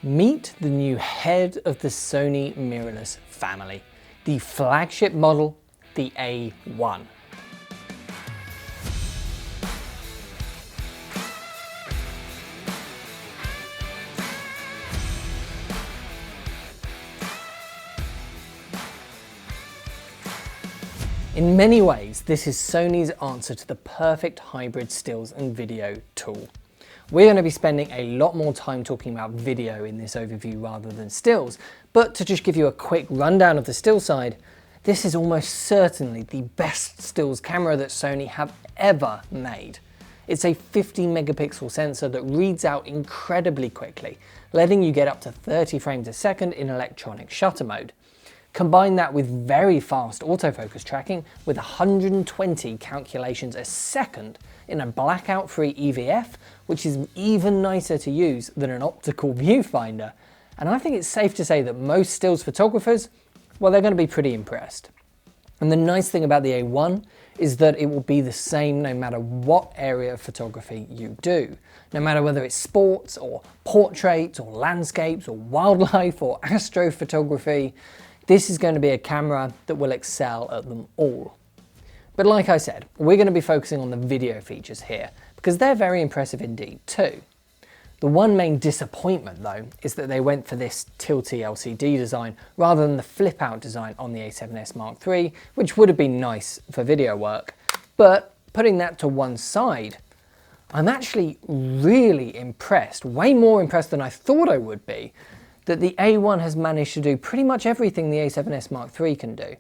Meet the new head of the Sony mirrorless family, the flagship model, the A1. In many ways, this is Sony's answer to the perfect hybrid stills and video tool. We're going to be spending a lot more time talking about video in this overview rather than stills, but to just give you a quick rundown of the still side, this is almost certainly the best stills camera that Sony have ever made. It's a 50 megapixel sensor that reads out incredibly quickly, letting you get up to 30 frames a second in electronic shutter mode. Combine that with very fast autofocus tracking with 120 calculations a second in a blackout-free EVF, which is even nicer to use than an optical viewfinder. And I think it's safe to say that most stills photographers, well, they're going to be pretty impressed. And the nice thing about the A1 is that it will be the same no matter what area of photography you do. No matter whether it's sports or portraits or landscapes or wildlife or astrophotography, this is going to be a camera that will excel at them all. But like I said, we're going to be focusing on the video features here, because they're very impressive indeed too. The one main disappointment though, is that they went for this tilty LCD design rather than the flip out design on the A7S Mark III, which would have been nice for video work. But putting that to one side, I'm actually really impressed, way more impressed than I thought I would be, that the A1 has managed to do pretty much everything the A7S Mark III can do.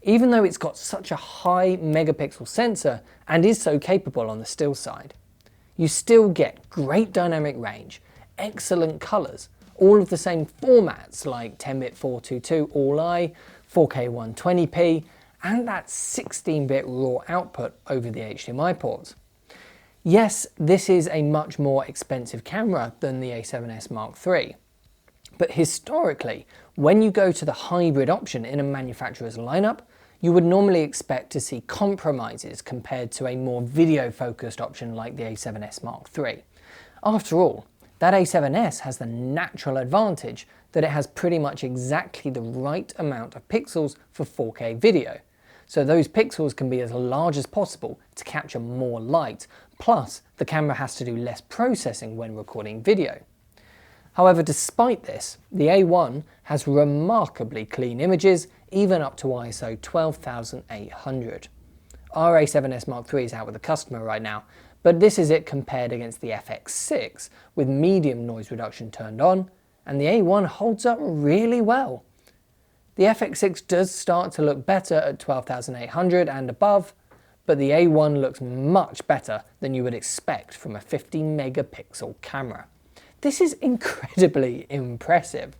Even though it's got such a high megapixel sensor and is so capable on the still side. You still get great dynamic range, excellent colors, all of the same formats like 10-bit 422 All-I, 4K 120p, and that 16-bit raw output over the HDMI ports. Yes, this is a much more expensive camera than the A7S Mark III. But historically, when you go to the hybrid option in a manufacturer's lineup, you would normally expect to see compromises compared to a more video-focused option like the A7S Mark III. After all, that A7S has the natural advantage that it has pretty much exactly the right amount of pixels for 4K video. So those pixels can be as large as possible to capture more light, plus the camera has to do less processing when recording video. However, despite this, the A1 has remarkably clean images, even up to ISO 12800. Our A7S Mark III is out with the customer right now, but this is it compared against the FX6 with medium noise reduction turned on, and the A1 holds up really well. The FX6 does start to look better at 12800 and above, but the A1 looks much better than you would expect from a 50 megapixel camera. This is incredibly impressive.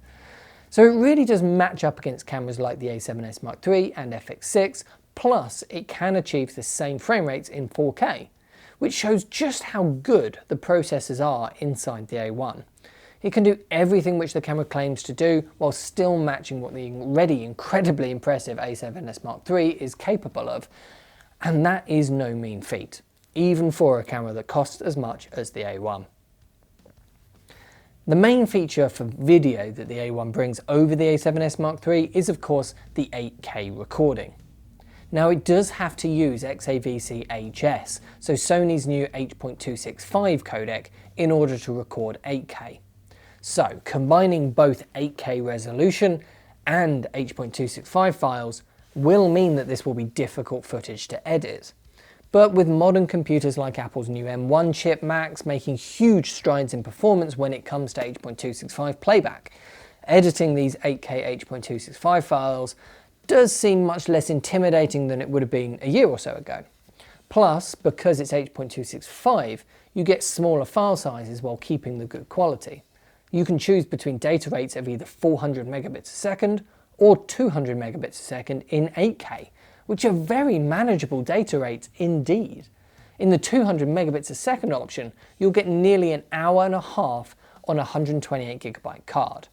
So it really does match up against cameras like the A7S Mark III and FX6, plus it can achieve the same frame rates in 4K, which shows just how good the processors are inside the A1. It can do everything which the camera claims to do while still matching what the already incredibly impressive A7S Mark III is capable of, and that is no mean feat, even for a camera that costs as much as the A1. The main feature for video that the A1 brings over the A7S Mark III is of course the 8K recording. Now it does have to use XAVC-HS, so Sony's new H.265 codec, in order to record 8K. So combining both 8K resolution and H.265 files will mean that this will be difficult footage to edit. But with modern computers like Apple's new M1 chip Max making huge strides in performance when it comes to H.265 playback, editing these 8K H.265 files does seem much less intimidating than it would have been a year or so ago. Plus, because it's H.265, you get smaller file sizes while keeping the good quality. You can choose between data rates of either 400 megabits a second or 200 megabits a second in 8K, which are very manageable data rates indeed. In the 200 megabits a second option, you'll get nearly an hour and a half on a 128 gigabyte card.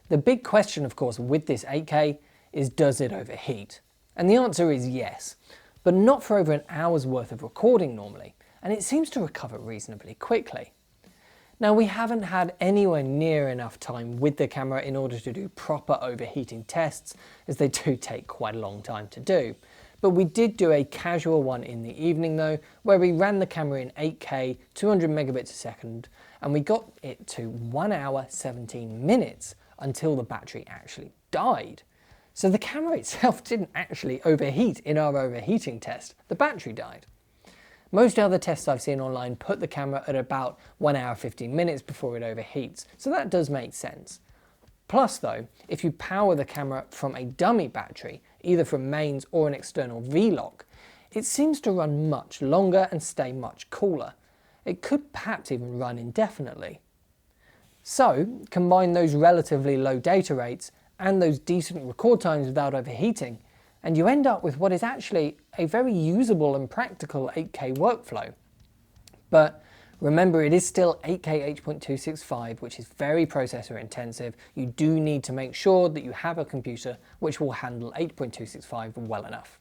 The big question, of course, with this 8K is, does it overheat? And the answer is yes, but not for over an hour's worth of recording normally, and it seems to recover reasonably quickly. Now, we haven't had anywhere near enough time with the camera in order to do proper overheating tests, as they do take quite a long time to do. But we did do a casual one in the evening though, where we ran the camera in 8K, 200 megabits a second, and we got it to 1 hour 17 minutes until the battery actually died. So the camera itself didn't actually overheat in our overheating test, the battery died. Most other tests I've seen online put the camera at about 1 hour 15 minutes before it overheats, so that does make sense. Plus though, if you power the camera from a dummy battery, either from mains or an external V-lock, it seems to run much longer and stay much cooler. It could perhaps even run indefinitely. So, combine those relatively low data rates and those decent record times without overheating, and you end up with what is actually a very usable and practical 8K workflow. But remember, it is still 8K H.265, which is very processor intensive. You do need to make sure that you have a computer which will handle 8.265 well enough.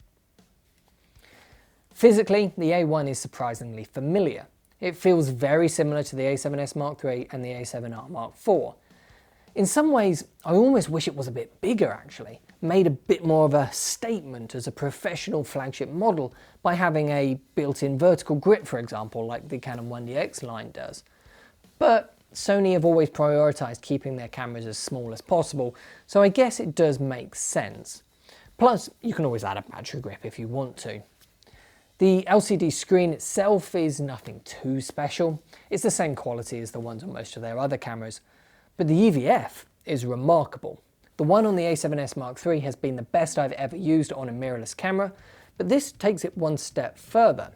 Physically, the A1 is surprisingly familiar. It feels very similar to the A7S Mark III and the A7R Mark IV. In some ways, I almost wish it was a bit bigger actually, made a bit more of a statement as a professional flagship model by having a built-in vertical grip, for example, like the Canon 1DX line does. But Sony have always prioritized keeping their cameras as small as possible, so I guess it does make sense. Plus, you can always add a battery grip if you want to. The LCD screen itself is nothing too special. It's the same quality as the ones on most of their other cameras. But the EVF is remarkable. The one on the A7S Mark III has been the best I've ever used on a mirrorless camera, but this takes it one step further.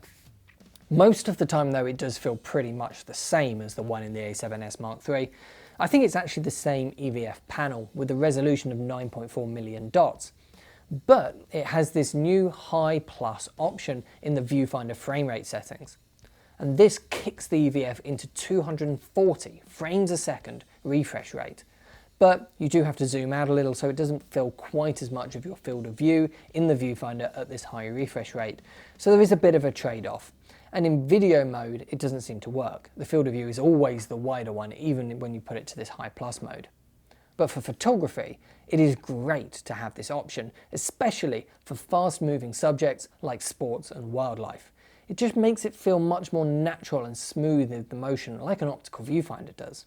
Most of the time though, it does feel pretty much the same as the one in the A7S Mark III. I think it's actually the same EVF panel with a resolution of 9.4 million dots. But it has this new High Plus option in the viewfinder frame rate settings. And this kicks the EVF into 240 frames a second refresh rate. But you do have to zoom out a little so it doesn't fill quite as much of your field of view in the viewfinder at this high refresh rate. So there is a bit of a trade-off. And in video mode, it doesn't seem to work. The field of view is always the wider one, even when you put it to this High Plus mode. But for photography, it is great to have this option, especially for fast-moving subjects like sports and wildlife. It just makes it feel much more natural and smooth in the motion, like an optical viewfinder does.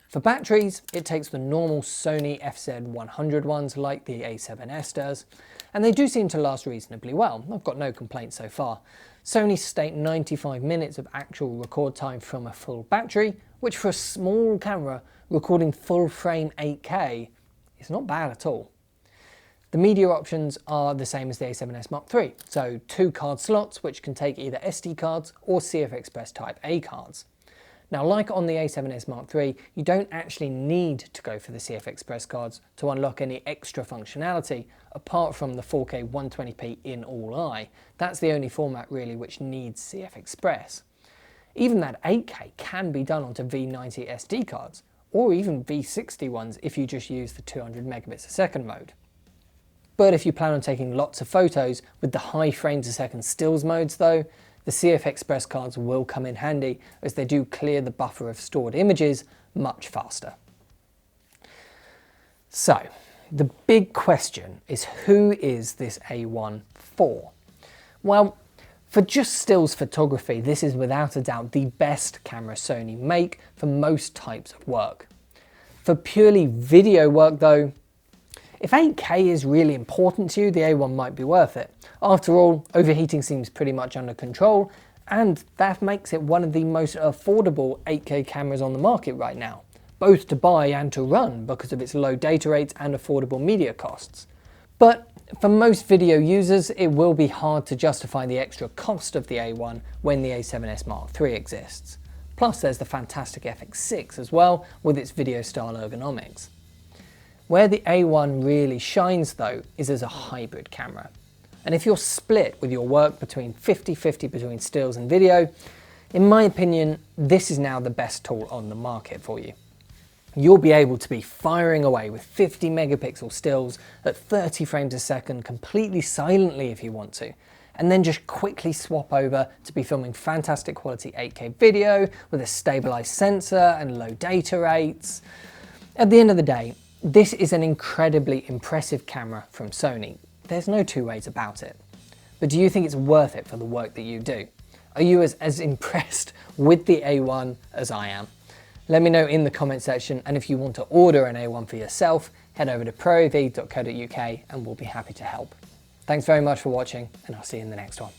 For batteries, it takes the normal Sony FZ100 ones like the A7S does, and they do seem to last reasonably well. I've got no complaints so far. Sony state 95 minutes of actual record time from a full battery, which for a small camera recording full frame 8K is not bad at all. The media options are the same as the A7S Mark III, so 2 card slots which can take either SD cards or CF Express Type A cards. Now, like on the A7S Mark III, you don't actually need to go for the CF Express cards to unlock any extra functionality apart from the 4K 120p in all-eye. That's the only format really which needs CF Express. Even that 8K can be done onto V90 SD cards, or even V60 ones if you just use the 200 megabits a second mode. But if you plan on taking lots of photos with the high frames a second stills modes though, the CF Express cards will come in handy as they do clear the buffer of stored images much faster. So, the big question is, who is this A1 for? Well, for just stills photography, this is without a doubt the best camera Sony make for most types of work. For purely video work though, if 8K is really important to you, the A1 might be worth it. After all, overheating seems pretty much under control, and that makes it one of the most affordable 8K cameras on the market right now, both to buy and to run because of its low data rates and affordable media costs. But for most video users, it will be hard to justify the extra cost of the A1 when the A7S Mark III exists. Plus there's the fantastic FX6 as well, with its video style ergonomics. Where the A1 really shines though is as a hybrid camera. And if you're split with your work between 50-50 between stills and video, in my opinion, this is now the best tool on the market for you. You'll be able to be firing away with 50 megapixel stills at 30 frames a second completely silently if you want to. and then just quickly swap over to be filming fantastic quality 8K video with a stabilized sensor and low data rates. At the end of the day, this is an incredibly impressive camera from Sony. There's no two ways about it. But do you think it's worth it for the work that you do? Are you as impressed with the A1 as I am? Let me know in the comment section, and if you want to order an A1 for yourself, head over to proav.co.uk and we'll be happy to help. Thanks very much for watching, and I'll see you in the next one.